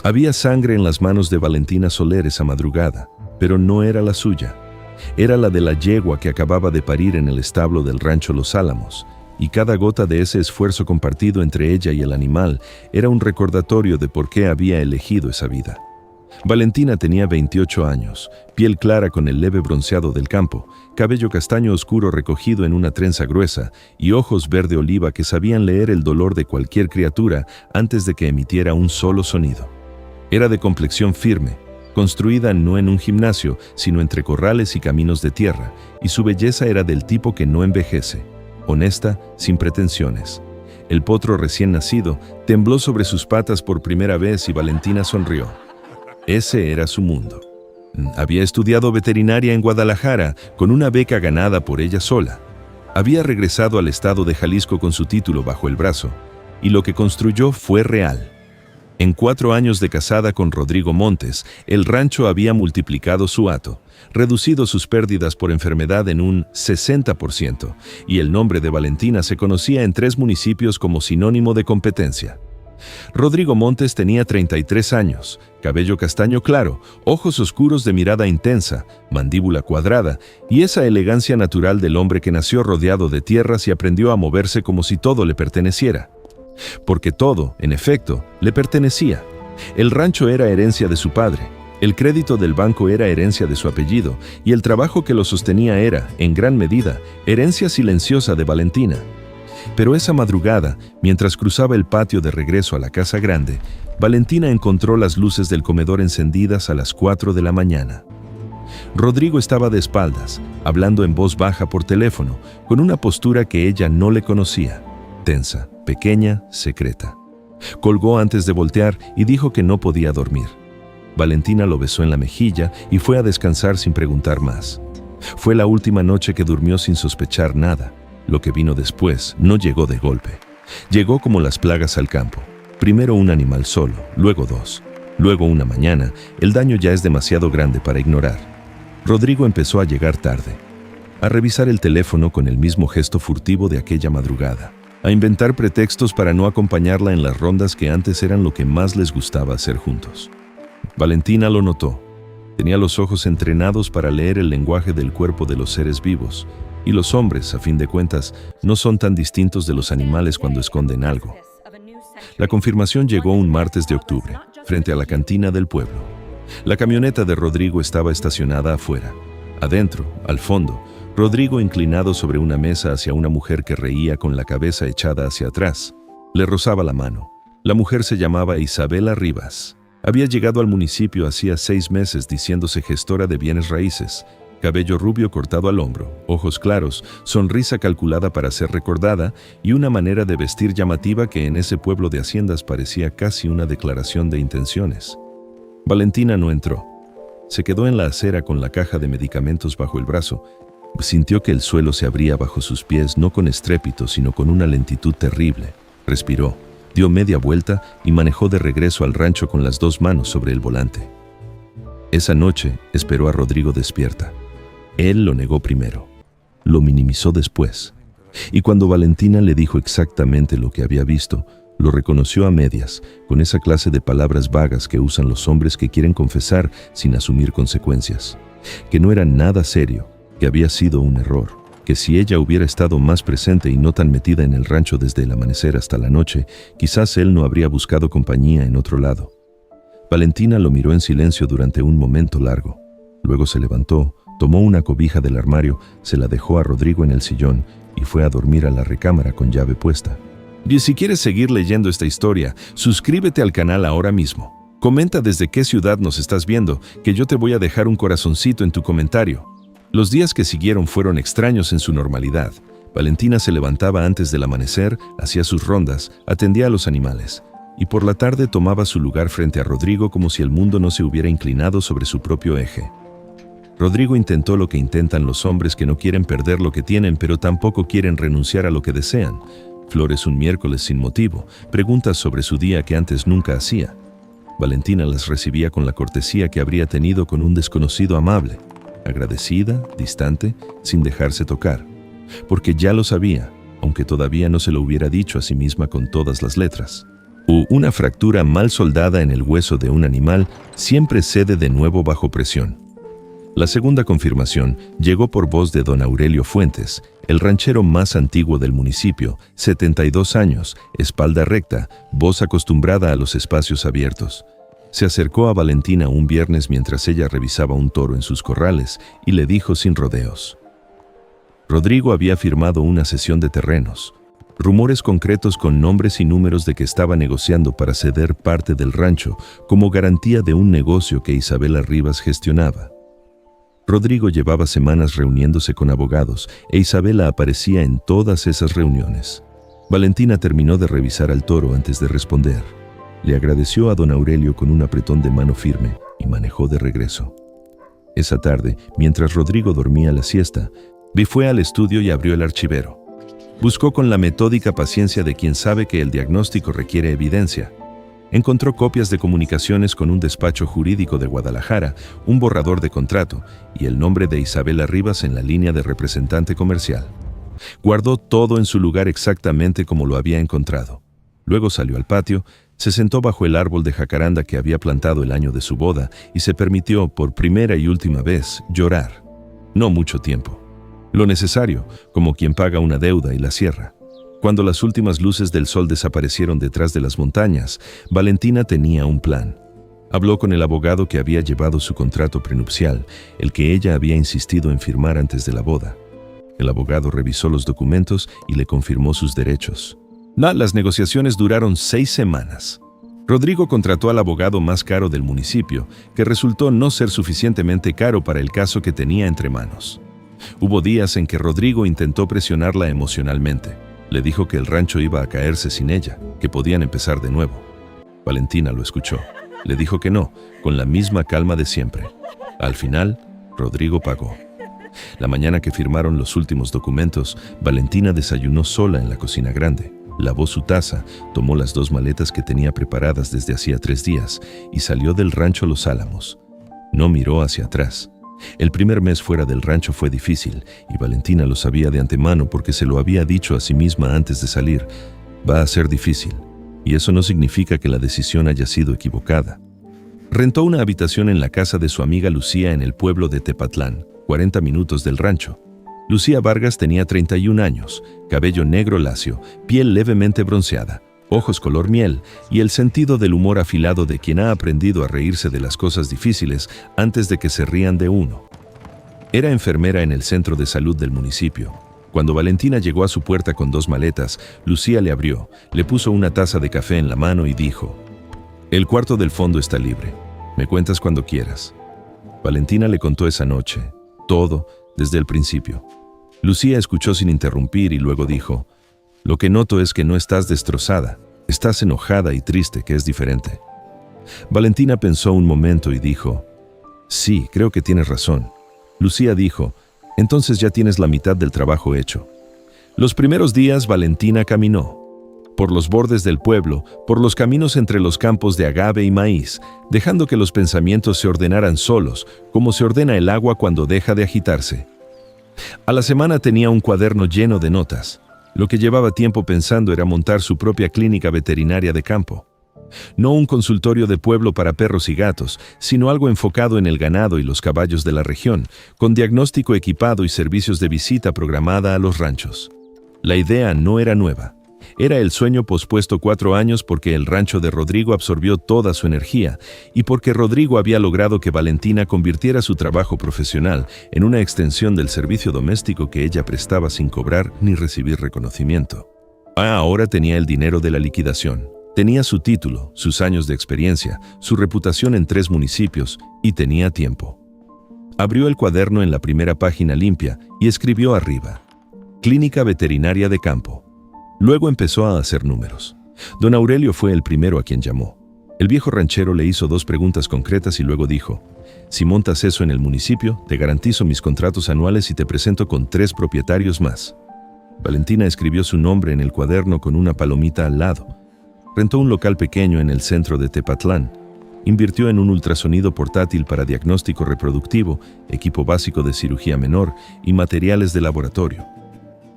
Había sangre en las manos de Valentina Soler esa madrugada, pero no era la suya. Era la de la yegua que acababa de parir en el establo del rancho Los Álamos, y cada gota de ese esfuerzo compartido entre ella y el animal era un recordatorio de por qué había elegido esa vida. Valentina tenía 28 años, piel clara con el leve bronceado del campo, cabello castaño oscuro recogido en una trenza gruesa y ojos verde oliva que sabían leer el dolor de cualquier criatura antes de que emitiera un solo sonido. Era de complexión firme, construida no en un gimnasio, sino entre corrales y caminos de tierra, y su belleza era del tipo que no envejece, honesta, sin pretensiones. El potro recién nacido tembló sobre sus patas por primera vez y Valentina sonrió. Ese era su mundo. Había estudiado veterinaria en Guadalajara con una beca ganada por ella sola. Había regresado al estado de Jalisco con su título bajo el brazo, y lo que construyó fue real. En 4 años de casada con Rodrigo Montes, el rancho había multiplicado su hato, reducido sus pérdidas por enfermedad en un 60%, y el nombre de Valentina se conocía en 3 municipios como sinónimo de competencia. Rodrigo Montes tenía 33 años, cabello castaño claro, ojos oscuros de mirada intensa, mandíbula cuadrada y esa elegancia natural del hombre que nació rodeado de tierras y aprendió a moverse como si todo le perteneciera. Porque todo, en efecto, le pertenecía. El rancho era herencia de su padre, el crédito del banco era herencia de su apellido y el trabajo que lo sostenía era, en gran medida, herencia silenciosa de Valentina. Pero esa madrugada, mientras cruzaba el patio de regreso a la casa grande, Valentina encontró las luces del comedor encendidas a las 4 de la mañana. Rodrigo estaba de espaldas, hablando en voz baja por teléfono, con una postura que ella no le conocía, tensa, pequeña, secreta. Colgó antes de voltear y dijo que no podía dormir. Valentina lo besó en la mejilla y fue a descansar sin preguntar más. Fue la última noche que durmió sin sospechar nada. Lo que vino después no llegó de golpe. Llegó como las plagas al campo. Primero un animal solo, luego 2. Luego una mañana, el daño ya es demasiado grande para ignorar. Rodrigo empezó a llegar tarde, a revisar el teléfono con el mismo gesto furtivo de aquella madrugada, a inventar pretextos para no acompañarla en las rondas que antes eran lo que más les gustaba hacer juntos. Valentina lo notó. Tenía los ojos entrenados para leer el lenguaje del cuerpo de los seres vivos, y los hombres, a fin de cuentas, no son tan distintos de los animales cuando esconden algo. La confirmación llegó un martes de octubre, frente a la cantina del pueblo. La camioneta de Rodrigo estaba estacionada afuera. Adentro, al fondo, Rodrigo inclinado sobre una mesa hacia una mujer que reía con la cabeza echada hacia atrás. Le rozaba la mano. La mujer se llamaba Isabela Rivas. Había llegado al municipio hacía 6 meses diciéndose gestora de bienes raíces. Cabello rubio cortado al hombro, ojos claros, sonrisa calculada para ser recordada y una manera de vestir llamativa que en ese pueblo de haciendas parecía casi una declaración de intenciones. Valentina no entró. Se quedó en la acera con la caja de medicamentos bajo el brazo. Sintió que el suelo se abría bajo sus pies no con estrépito, sino con una lentitud terrible. Respiró, dio media vuelta y manejó de regreso al rancho con las 2 manos sobre el volante. Esa noche esperó a Rodrigo despierta. Él lo negó primero, lo minimizó después, y cuando Valentina le dijo exactamente lo que había visto, lo reconoció a medias, con esa clase de palabras vagas que usan los hombres que quieren confesar sin asumir consecuencias, que no era nada serio, que había sido un error, que si ella hubiera estado más presente y no tan metida en el rancho desde el amanecer hasta la noche, quizás él no habría buscado compañía en otro lado. Valentina lo miró en silencio durante un momento largo, luego se levantó, tomó una cobija del armario, se la dejó a Rodrigo en el sillón y fue a dormir a la recámara con llave puesta. Y si quieres seguir leyendo esta historia, suscríbete al canal ahora mismo. Comenta desde qué ciudad nos estás viendo, que yo te voy a dejar un corazoncito en tu comentario. Los días que siguieron fueron extraños en su normalidad. Valentina se levantaba antes del amanecer, hacía sus rondas, atendía a los animales, y por la tarde tomaba su lugar frente a Rodrigo como si el mundo no se hubiera inclinado sobre su propio eje. Rodrigo intentó lo que intentan los hombres que no quieren perder lo que tienen, pero tampoco quieren renunciar a lo que desean. Flores un miércoles sin motivo, preguntas sobre su día que antes nunca hacía. Valentina las recibía con la cortesía que habría tenido con un desconocido amable, agradecida, distante, sin dejarse tocar, porque ya lo sabía, aunque todavía no se lo hubiera dicho a sí misma con todas las letras. Una fractura mal soldada en el hueso de un animal siempre cede de nuevo bajo presión. La segunda confirmación llegó por voz de don Aurelio Fuentes, el ranchero más antiguo del municipio, 72 años, espalda recta, voz acostumbrada a los espacios abiertos. Se acercó a Valentina un viernes mientras ella revisaba un toro en sus corrales y le dijo sin rodeos. Rodrigo había firmado una cesión de terrenos. Rumores concretos con nombres y números de que estaba negociando para ceder parte del rancho como garantía de un negocio que Isabela Rivas gestionaba. Rodrigo llevaba semanas reuniéndose con abogados e Isabela aparecía en todas esas reuniones. Valentina terminó de revisar al toro antes de responder. Le agradeció a don Aurelio con un apretón de mano firme y manejó de regreso. Esa tarde, mientras Rodrigo dormía la siesta, fue al estudio y abrió el archivero. Buscó con la metódica paciencia de quien sabe que el diagnóstico requiere evidencia. Encontró copias de comunicaciones con un despacho jurídico de Guadalajara, un borrador de contrato y el nombre de Isabela Rivas en la línea de representante comercial. Guardó todo en su lugar exactamente como lo había encontrado. Luego salió al patio, se sentó bajo el árbol de jacaranda que había plantado el año de su boda y se permitió, por primera y última vez, llorar. No mucho tiempo. Lo necesario, como quien paga una deuda y la cierra. Cuando las últimas luces del sol desaparecieron detrás de las montañas, Valentina tenía un plan. Habló con el abogado que había llevado su contrato prenupcial, el que ella había insistido en firmar antes de la boda. El abogado revisó los documentos y le confirmó sus derechos. Las negociaciones duraron 6 semanas. Rodrigo contrató al abogado más caro del municipio, que resultó no ser suficientemente caro para el caso que tenía entre manos. Hubo días en que Rodrigo intentó presionarla emocionalmente. Le dijo que el rancho iba a caerse sin ella, que podían empezar de nuevo. Valentina lo escuchó. Le dijo que no, con la misma calma de siempre. Al final, Rodrigo pagó. La mañana que firmaron los últimos documentos, Valentina desayunó sola en la cocina grande. Lavó su taza, tomó las 2 maletas que tenía preparadas desde hacía 3 días y salió del rancho Los Álamos. No miró hacia atrás. El primer mes fuera del rancho fue difícil y Valentina lo sabía de antemano porque se lo había dicho a sí misma antes de salir. Va a ser difícil, y eso no significa que la decisión haya sido equivocada. Rentó una habitación en la casa de su amiga Lucía en el pueblo de Tepatlán, 40 minutos del rancho. Lucía Vargas tenía 31 años, cabello negro lacio, piel levemente bronceada, ojos color miel y el sentido del humor afilado de quien ha aprendido a reírse de las cosas difíciles antes de que se rían de uno. Era enfermera en el centro de salud del municipio. Cuando Valentina llegó a su puerta con 2 maletas, Lucía le abrió, le puso una taza de café en la mano y dijo: «El cuarto del fondo está libre. Me cuentas cuando quieras». Valentina le contó esa noche, todo, desde el principio. Lucía escuchó sin interrumpir y luego dijo: «Lo que noto es que no estás destrozada, estás enojada y triste, que es diferente». Valentina pensó un momento y dijo: «Sí, creo que tienes razón». Lucía dijo: «Entonces ya tienes la mitad del trabajo hecho». Los primeros días Valentina caminó por los bordes del pueblo, por los caminos entre los campos de agave y maíz, dejando que los pensamientos se ordenaran solos, como se ordena el agua cuando deja de agitarse. A la semana tenía un cuaderno lleno de notas. Lo que llevaba tiempo pensando era montar su propia clínica veterinaria de campo. No un consultorio de pueblo para perros y gatos, sino algo enfocado en el ganado y los caballos de la región, con diagnóstico equipado y servicios de visita programada a los ranchos. La idea no era nueva. Era el sueño pospuesto 4 años porque el rancho de Rodrigo absorbió toda su energía y porque Rodrigo había logrado que Valentina convirtiera su trabajo profesional en una extensión del servicio doméstico que ella prestaba sin cobrar ni recibir reconocimiento. Ahora tenía el dinero de la liquidación. Tenía su título, sus años de experiencia, su reputación en 3 municipios y tenía tiempo. Abrió el cuaderno en la primera página limpia y escribió arriba: Clínica Veterinaria de Campo. Luego empezó a hacer números. Don Aurelio fue el primero a quien llamó. El viejo ranchero le hizo 2 preguntas concretas y luego dijo: «Si montas eso en el municipio, te garantizo mis contratos anuales y te presento con 3 propietarios más». Valentina escribió su nombre en el cuaderno con una palomita al lado. Rentó un local pequeño en el centro de Tepatlán. Invirtió en un ultrasonido portátil para diagnóstico reproductivo, equipo básico de cirugía menor y materiales de laboratorio.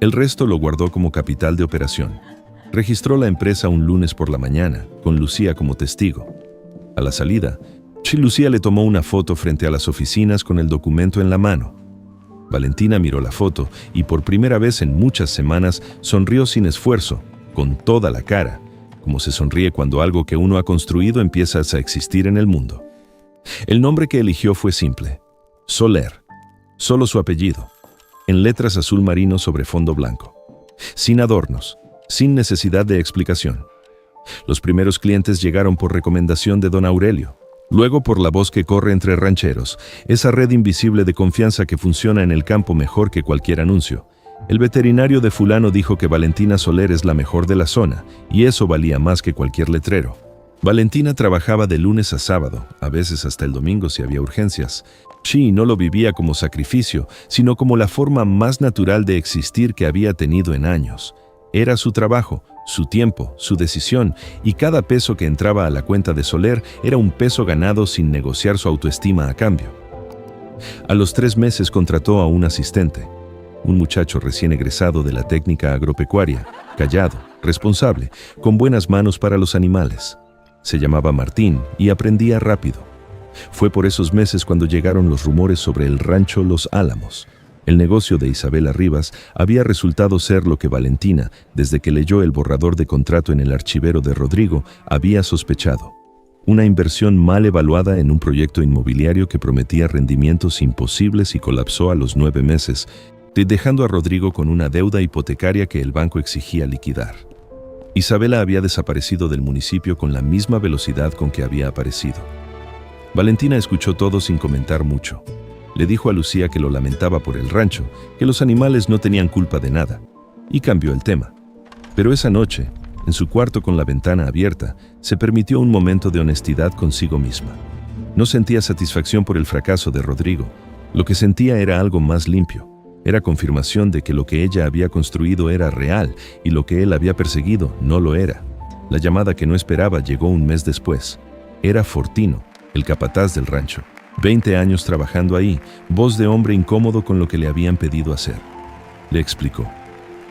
El resto lo guardó como capital de operación. Registró la empresa un lunes por la mañana, con Lucía como testigo. A la salida, Lucía le tomó una foto frente a las oficinas con el documento en la mano. Valentina miró la foto y por primera vez en muchas semanas sonrió sin esfuerzo, con toda la cara, como se sonríe cuando algo que uno ha construido empieza a existir en el mundo. El nombre que eligió fue simple: Soler. Solo su apellido, en letras azul marino sobre fondo blanco. Sin adornos, sin necesidad de explicación. Los primeros clientes llegaron por recomendación de don Aurelio, luego por la voz que corre entre rancheros, esa red invisible de confianza que funciona en el campo mejor que cualquier anuncio. El veterinario de fulano dijo que Valentina Soler es la mejor de la zona, y eso valía más que cualquier letrero. Valentina trabajaba de lunes a sábado, a veces hasta el domingo si había urgencias. Sí, no lo vivía como sacrificio, sino como la forma más natural de existir que había tenido en años. Era su trabajo, su tiempo, su decisión, y cada peso que entraba a la cuenta de Soler era un peso ganado sin negociar su autoestima a cambio. A los 3 meses contrató a un asistente, un muchacho recién egresado de la técnica agropecuaria, callado, responsable, con buenas manos para los animales. Se llamaba Martín y aprendía rápido. Fue por esos meses cuando llegaron los rumores sobre el rancho Los Álamos. El negocio de Isabela Rivas había resultado ser lo que Valentina, desde que leyó el borrador de contrato en el archivero de Rodrigo, había sospechado. Una inversión mal evaluada en un proyecto inmobiliario que prometía rendimientos imposibles y colapsó a los 9 meses, dejando a Rodrigo con una deuda hipotecaria que el banco exigía liquidar. Isabela había desaparecido del municipio con la misma velocidad con que había aparecido. Valentina escuchó todo sin comentar mucho. Le dijo a Lucía que lo lamentaba por el rancho, que los animales no tenían culpa de nada, y cambió el tema. Pero esa noche, en su cuarto con la ventana abierta, se permitió un momento de honestidad consigo misma. No sentía satisfacción por el fracaso de Rodrigo. Lo que sentía era algo más limpio. Era confirmación de que lo que ella había construido era real y lo que él había perseguido no lo era. La llamada que no esperaba llegó un mes después. Era Fortino, el capataz del rancho. 20 años trabajando ahí, voz de hombre incómodo con lo que le habían pedido hacer. Le explicó.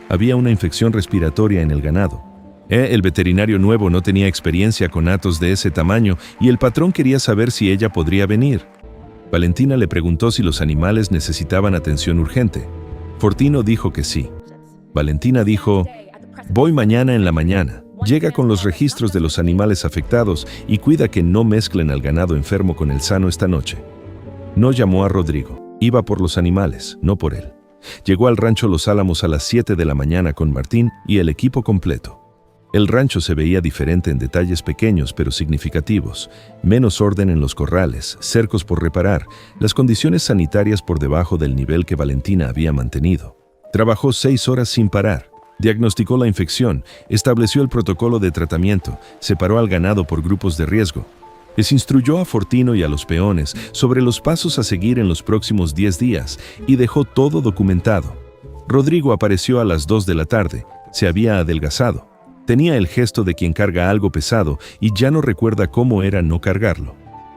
Había una infección respiratoria en el ganado. El veterinario nuevo no tenía experiencia con hatos de ese tamaño y el patrón quería saber si ella podría venir. Valentina le preguntó si los animales necesitaban atención urgente. Fortino dijo que sí. Valentina dijo: voy mañana en la mañana. Llega con los registros de los animales afectados y cuida que no mezclen al ganado enfermo con el sano esta noche. No llamó a Rodrigo. Iba por los animales, no por él. Llegó al rancho Los Álamos a las 7 de la mañana con Martín y el equipo completo. El rancho se veía diferente en detalles pequeños pero significativos. Menos orden en los corrales, cercos por reparar, las condiciones sanitarias por debajo del nivel que Valentina había mantenido. Trabajó 6 horas sin parar. Diagnosticó la infección, estableció el protocolo de tratamiento, separó al ganado por grupos de riesgo. Les instruyó a Fortino y a los peones sobre los pasos a seguir en los próximos 10 días y dejó todo documentado. Rodrigo apareció a las 2 de la tarde, se había adelgazado. Tenía el gesto de quien carga algo pesado y ya no recuerda cómo era no cargarlo.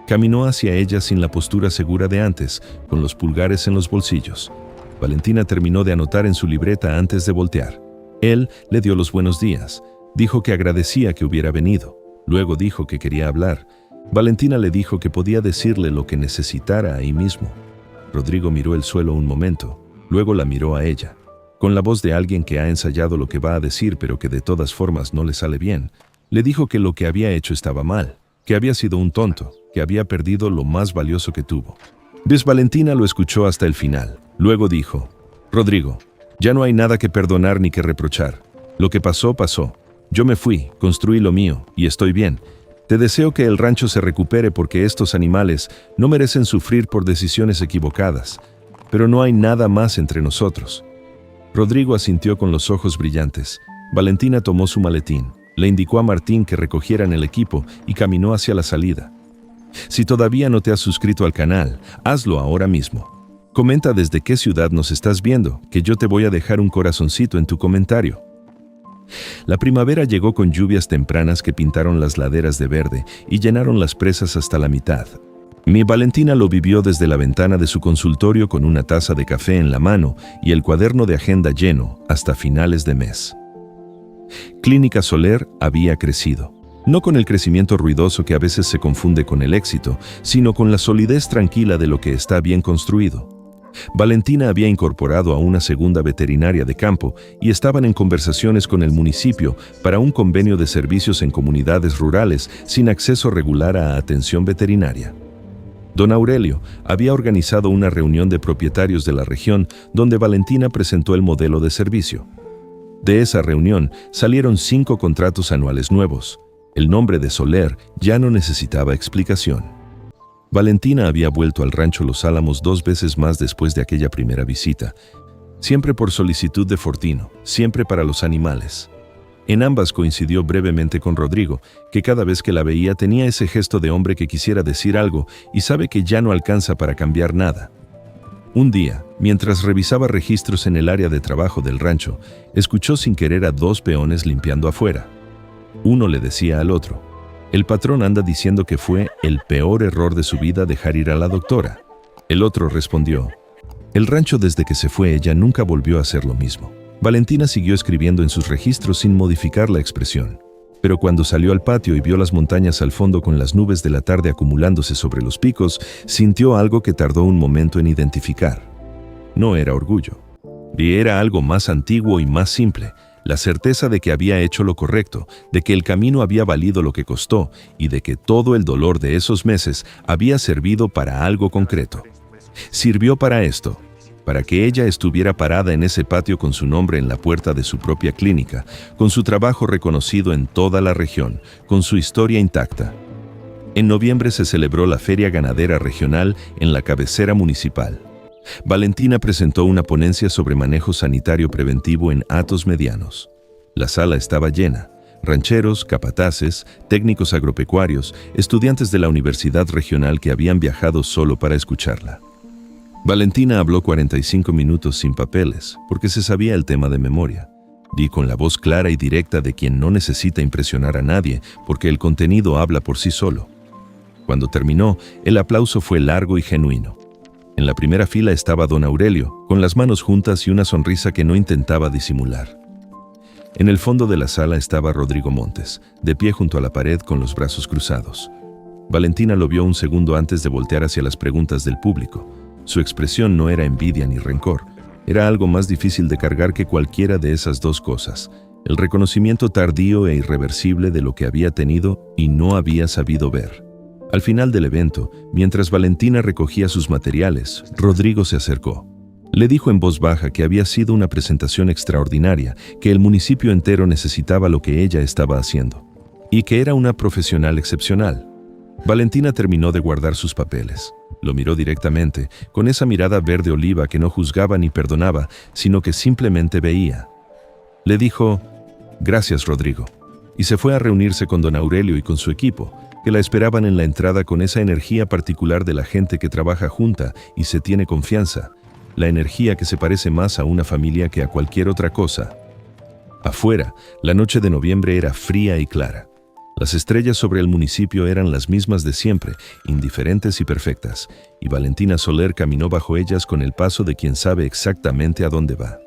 Caminó hacia ella sin la postura segura de antes, con los pulgares en los bolsillos. Valentina terminó de anotar en su libreta antes de voltear. Él le dio los buenos días. Dijo que agradecía que hubiera venido. Luego dijo que quería hablar. Valentina le dijo que podía decirle lo que necesitara ahí mismo. Rodrigo miró el suelo un momento, luego la miró a ella. Con la voz de alguien que ha ensayado lo que va a decir pero que de todas formas no le sale bien, le dijo que lo que había hecho estaba mal, que había sido un tonto, que había perdido lo más valioso que tuvo. Valentina lo escuchó hasta el final. Luego dijo: Rodrigo, ya no hay nada que perdonar ni que reprochar. Lo que pasó, pasó. Yo me fui, construí lo mío, y estoy bien. Te deseo que el rancho se recupere porque estos animales no merecen sufrir por decisiones equivocadas. Pero no hay nada más entre nosotros. Rodrigo asintió con los ojos brillantes. Valentina tomó su maletín, le indicó a Martín que recogieran el equipo y caminó hacia la salida. Si todavía no te has suscrito al canal, hazlo ahora mismo. Comenta desde qué ciudad nos estás viendo, que yo te voy a dejar un corazoncito en tu comentario. La primavera llegó con lluvias tempranas que pintaron las laderas de verde y llenaron las presas hasta la mitad. Valentina lo vivió desde la ventana de su consultorio con una taza de café en la mano y el cuaderno de agenda lleno hasta finales de mes. Clínica Soler había crecido. No con el crecimiento ruidoso que a veces se confunde con el éxito, sino con la solidez tranquila de lo que está bien construido. Valentina había incorporado a una segunda veterinaria de campo y estaban en conversaciones con el municipio para un convenio de servicios en comunidades rurales sin acceso regular a atención veterinaria. Don Aurelio había organizado una reunión de propietarios de la región donde Valentina presentó el modelo de servicio. De esa reunión salieron 5 contratos anuales nuevos. El nombre de Soler ya no necesitaba explicación. Valentina había vuelto al rancho Los Álamos 2 veces más después de aquella primera visita, siempre por solicitud de Fortino, siempre para los animales. En ambas coincidió brevemente con Rodrigo, que cada vez que la veía tenía ese gesto de hombre que quisiera decir algo y sabe que ya no alcanza para cambiar nada. Un día, mientras revisaba registros en el área de trabajo del rancho, escuchó sin querer a 2 peones limpiando afuera. Uno le decía al otro: el patrón anda diciendo que fue el peor error de su vida dejar ir a la doctora. El otro respondió: el rancho desde que se fue ella nunca volvió a hacer lo mismo. Valentina siguió escribiendo en sus registros sin modificar la expresión. Pero cuando salió al patio y vio las montañas al fondo con las nubes de la tarde acumulándose sobre los picos, sintió algo que tardó un momento en identificar. No era orgullo. Y era algo más antiguo y más simple. La certeza de que había hecho lo correcto, de que el camino había valido lo que costó y de que todo el dolor de esos meses había servido para algo concreto. Sirvió para esto, para que ella estuviera parada en ese patio con su nombre en la puerta de su propia clínica, con su trabajo reconocido en toda la región, con su historia intacta. En noviembre se celebró la Feria Ganadera Regional en la cabecera municipal. Valentina presentó una ponencia sobre manejo sanitario preventivo en hatos medianos. La sala estaba llena. Rancheros, capataces, técnicos agropecuarios, estudiantes de la universidad regional que habían viajado solo para escucharla. Valentina habló 45 minutos sin papeles, porque se sabía el tema de memoria. Di con la voz clara y directa de quien no necesita impresionar a nadie, porque el contenido habla por sí solo. Cuando terminó, el aplauso fue largo y genuino. En la primera fila estaba don Aurelio, con las manos juntas y una sonrisa que no intentaba disimular. En el fondo de la sala estaba Rodrigo Montes, de pie junto a la pared con los brazos cruzados. Valentina lo vio un segundo antes de voltear hacia las preguntas del público. Su expresión no era envidia ni rencor, era algo más difícil de cargar que cualquiera de esas 2 cosas: el reconocimiento tardío e irreversible de lo que había tenido y no había sabido ver. Al final del evento, mientras Valentina recogía sus materiales, Rodrigo se acercó. Le dijo en voz baja que había sido una presentación extraordinaria, que el municipio entero necesitaba lo que ella estaba haciendo, y que era una profesional excepcional. Valentina terminó de guardar sus papeles. Lo miró directamente, con esa mirada verde oliva que no juzgaba ni perdonaba, sino que simplemente veía. Le dijo: gracias, Rodrigo, y se fue a reunirse con don Aurelio y con su equipo, que la esperaban en la entrada con esa energía particular de la gente que trabaja junta y se tiene confianza, la energía que se parece más a una familia que a cualquier otra cosa. Afuera, la noche de noviembre era fría y clara. Las estrellas sobre el municipio eran las mismas de siempre, indiferentes y perfectas, y Valentina Soler caminó bajo ellas con el paso de quien sabe exactamente a dónde va.